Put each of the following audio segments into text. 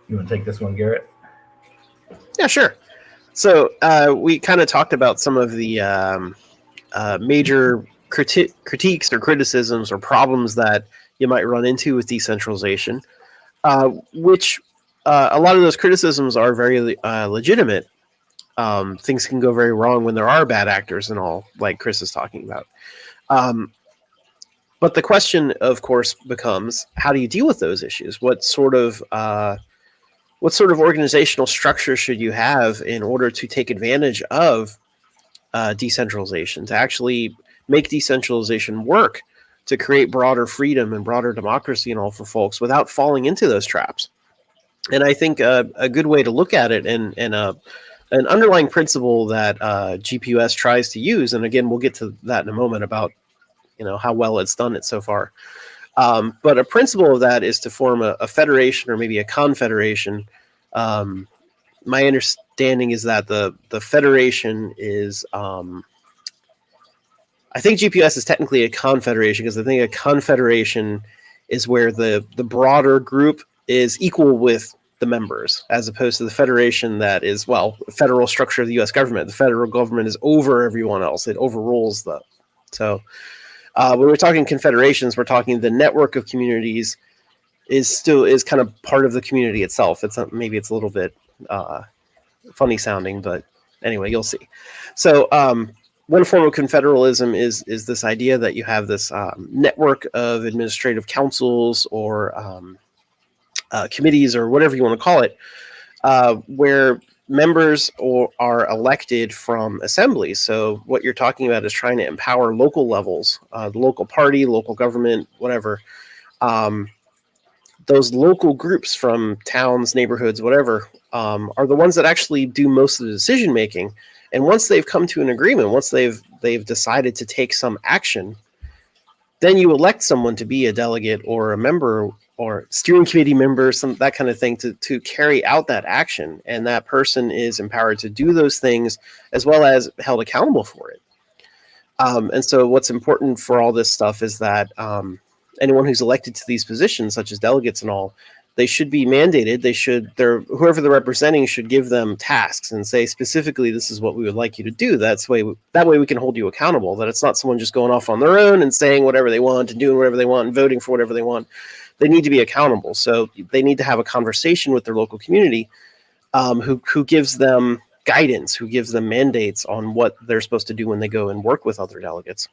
You want to take this one, Garrett? Yeah, sure. So we kind of talked about some of the major critiques or criticisms or problems that you might run into with decentralization, which a lot of those criticisms are very legitimate. Things can go very wrong when there are bad actors and all, like Chris is talking about. But the question, of course, becomes how do you deal with those issues? What sort of organizational structure should you have in order to take advantage of decentralization, to actually make decentralization work, to create broader freedom and broader democracy and all for folks without falling into those traps? And I think a good way to look at it, and an underlying principle that GPUS tries to use, and again, we'll get to that in a moment about how well it's done it so far. But a principle of that is to form a federation or maybe a confederation. My understanding is that the federation is, I think GPUS is technically a confederation, because I think a confederation is where the broader group is equal with the members, as opposed to the federation that is, federal structure of the U.S. government. The federal government is over everyone else. It overrules them. So when we're talking confederations, we're talking the network of communities is kind of part of the community itself. Maybe it's a little bit funny sounding, but anyway, you'll see. So one form of confederalism is this idea that you have this network of administrative councils or committees or whatever you want to call it, where members are elected from assemblies. So what you're talking about is trying to empower local levels, the local party, local government, whatever. Those local groups from towns, neighborhoods, whatever, are the ones that actually do most of the decision making. And once they've come to an agreement, once they've decided to take some action, then you elect someone to be a delegate or a member or steering committee member, that kind of thing, to carry out that action. And that person is empowered to do those things as well as held accountable for it. And so what's important for all this stuff is that anyone who's elected to these positions, such as delegates and all, they should be mandated. Whoever they're representing should give them tasks and say specifically, this is what we would like you to do. That way we can hold you accountable, that it's not someone just going off on their own and saying whatever they want and doing whatever they want and voting for whatever they want. They need to be accountable. So they need to have a conversation with their local community who gives them guidance, who gives them mandates on what they're supposed to do when they go and work with other delegates.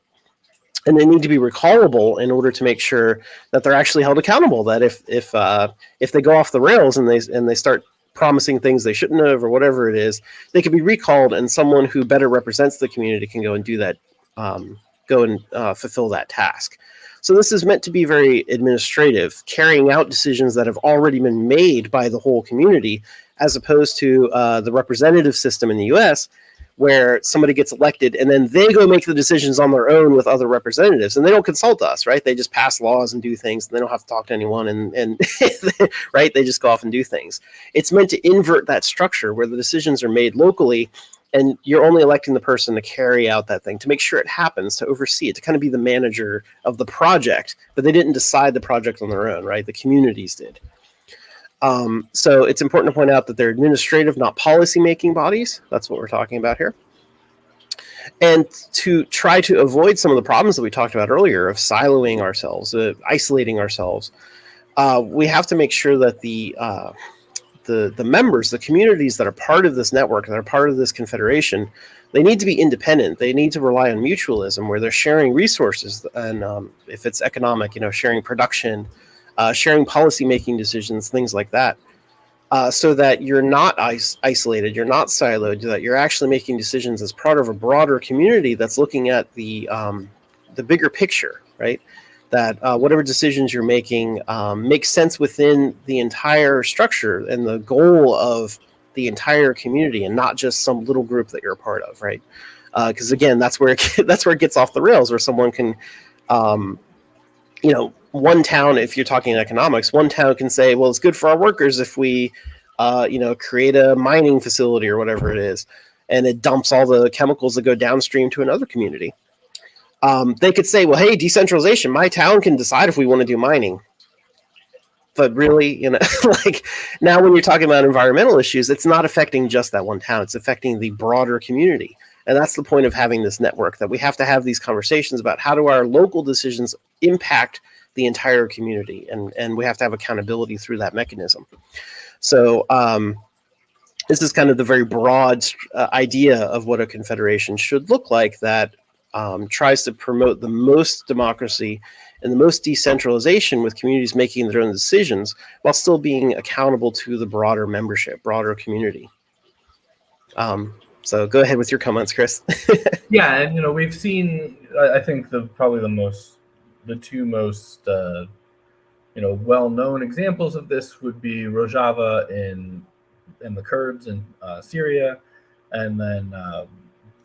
And they need to be recallable in order to make sure that they're actually held accountable. That if they go off the rails and they start promising things they shouldn't have or whatever it is, they can be recalled, and someone who better represents the community can go and do that, fulfill that task. So this is meant to be very administrative, carrying out decisions that have already been made by the whole community, as opposed to the representative system in the U.S., where somebody gets elected and then they go make the decisions on their own with other representatives, and they don't consult us, right? They just pass laws and do things, and they don't have to talk to anyone, and right? They just go off and do things. It's meant to invert that structure where the decisions are made locally, and you're only electing the person to carry out that thing, to make sure it happens, to oversee it, to kind of be the manager of the project. But they didn't decide the project on their own, right? The communities did. So it's important to point out that they're administrative, not policy-making bodies. That's what we're talking about here. And to try to avoid some of the problems that we talked about earlier of siloing ourselves, isolating ourselves, we have to make sure that the members, the communities that are part of this network, that are part of this confederation, they need to be independent. They need to rely on mutualism, where they're sharing resources, and if it's economic, sharing production, sharing policy-making decisions, things like that, so that you're not isolated, you're not siloed, that you're actually making decisions as part of a broader community that's looking at the bigger picture, right? That whatever decisions you're making make sense within the entire structure and the goal of the entire community, and not just some little group that you're a part of, right? Because again, that's where it gets off the rails, where someone can, one town, if you're talking economics, one town can say, well, it's good for our workers if we, create a mining facility or whatever it is, and it dumps all the chemicals that go downstream to another community. They could say, well, hey, decentralization, my town can decide if we want to do mining. but really, like now when you're talking about environmental issues, it's not affecting just that one town. It's affecting the broader community. And that's the point of having this network, that we have to have these conversations about how do our local decisions impact the entire community. And we have to have accountability through that mechanism. So this is kind of the very broad idea of what a confederation should look like, that tries to promote the most democracy and the most decentralization, with communities making their own decisions while still being accountable to the broader membership, broader community. So go ahead with your comments, Chris. Yeah, and we've seen, I think probably the two most well-known examples of this would be Rojava in the Kurds in Syria, and then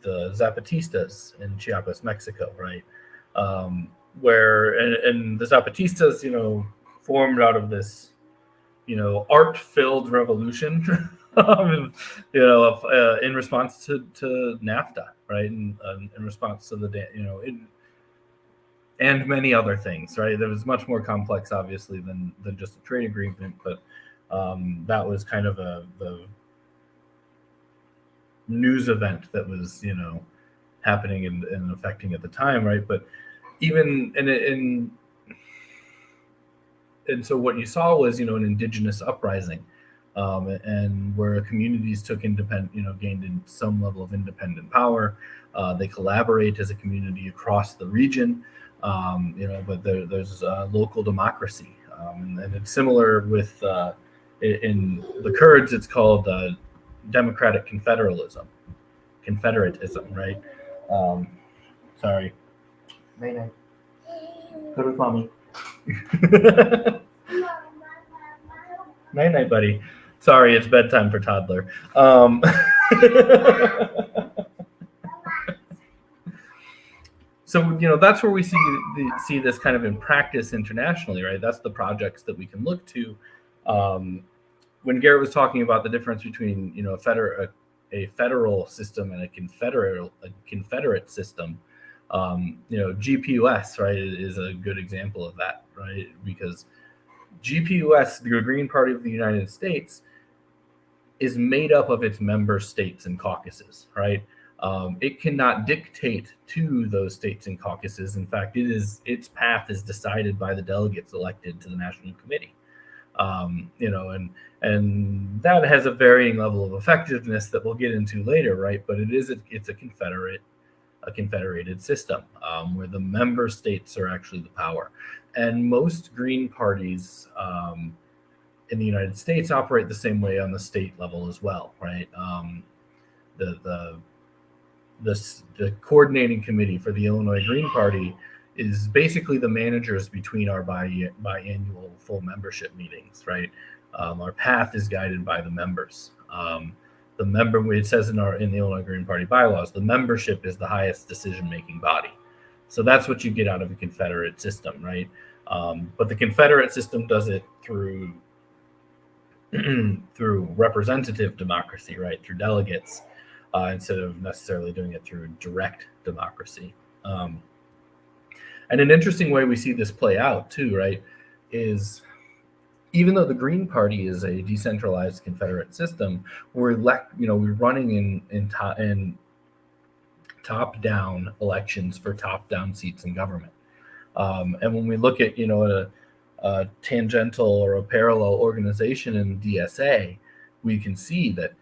the Zapatistas in Chiapas, Mexico, right? Where and the Zapatistas, formed out of this, art-filled revolution, in response to NAFTA, right? And in response to and many other things, right? That was much more complex, obviously, than just a trade agreement, but that was kind of the news event that was, happening and affecting at the time, right? But even and so what you saw was, an indigenous uprising, and where communities took gained some level of independent power. They collaborate as a community across the region, but there's local democracy, and it's similar with in the Kurds. It's called democratic confederatism, right? Sorry. Night night. Go with mommy. Night night, buddy. Sorry, it's bedtime for toddler. So that's where we see this kind of in practice internationally, right? That's the projects that we can look to. When Garrett was talking about the difference between a federal system and a confederate system, GPUS, right, is a good example of that, right? Because GPUS, the Green Party of the United States, is made up of its member states and caucuses, right? It cannot dictate to those states and caucuses. In fact, its path is decided by the delegates elected to the National Committee. And that has a varying level of effectiveness that we'll get into later, right? But it's a confederated system, where the member states are actually the power. And most Green parties in the United States operate the same way on the state level as well, right? The coordinating committee for the Illinois Green Party is basically the managers between our biannual full membership meetings, right? Our path is guided by the members. It says in the Illinois Green Party bylaws, the membership is the highest decision-making body. So that's what you get out of a confederate system, right? But the confederate system does it through representative democracy, right? Through delegates, instead of necessarily doing it through direct democracy. And an interesting way we see this play out too, right, is even though the Green Party is a decentralized confederate system, we're running in top-down elections for top-down seats in government. And when we look at a tangential or a parallel organization in DSA, we can see that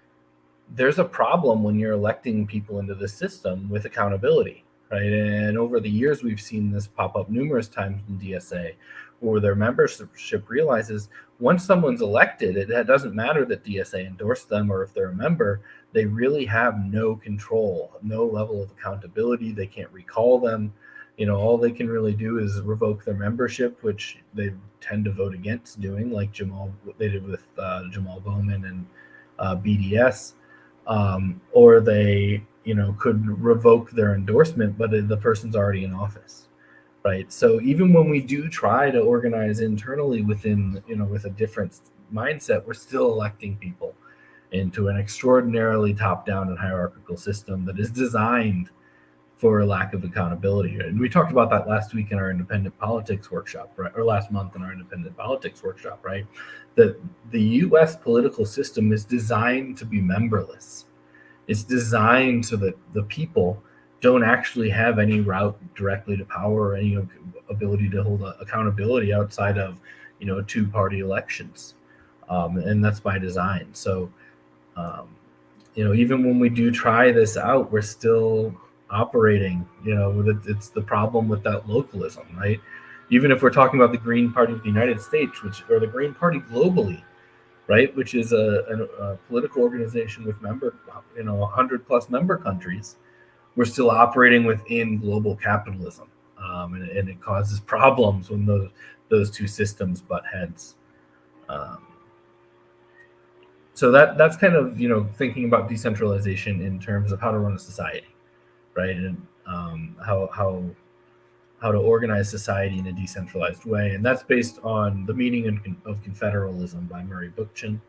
there's a problem when you're electing people into the system with accountability, right? And over the years, we've seen this pop up numerous times in DSA, where their membership realizes once someone's elected, it doesn't matter that DSA endorsed them or if they're a member, they really have no control, no level of accountability. They can't recall them. All they can really do is revoke their membership, which they tend to vote against doing, like they did with Jamal Bowman and BDS, or they could revoke their endorsement, but the person's already in office, right? So even when we do try to organize internally within with a different mindset, we're still electing people into an extraordinarily top-down and hierarchical system that is designed for a lack of accountability. And we talked about that last week in our independent politics workshop, right? Or last month in our independent politics workshop, right? That the US political system is designed to be memberless. It's designed so that the people don't actually have any route directly to power or any ability to hold accountability outside of, two-party elections. And that's by design. So, even when we do try this out, we're still operating, it's the problem with that localism, right? Even if we're talking about the Green Party of the United States, or the Green Party globally, right, which is a political organization with 100 plus member countries, we're still operating within global capitalism, and it causes problems when those two systems butt heads. So that's kind of thinking about decentralization in terms of how to run a society, right, and how to organize society in a decentralized way, and that's based on the meaning of confederalism by Murray Bookchin.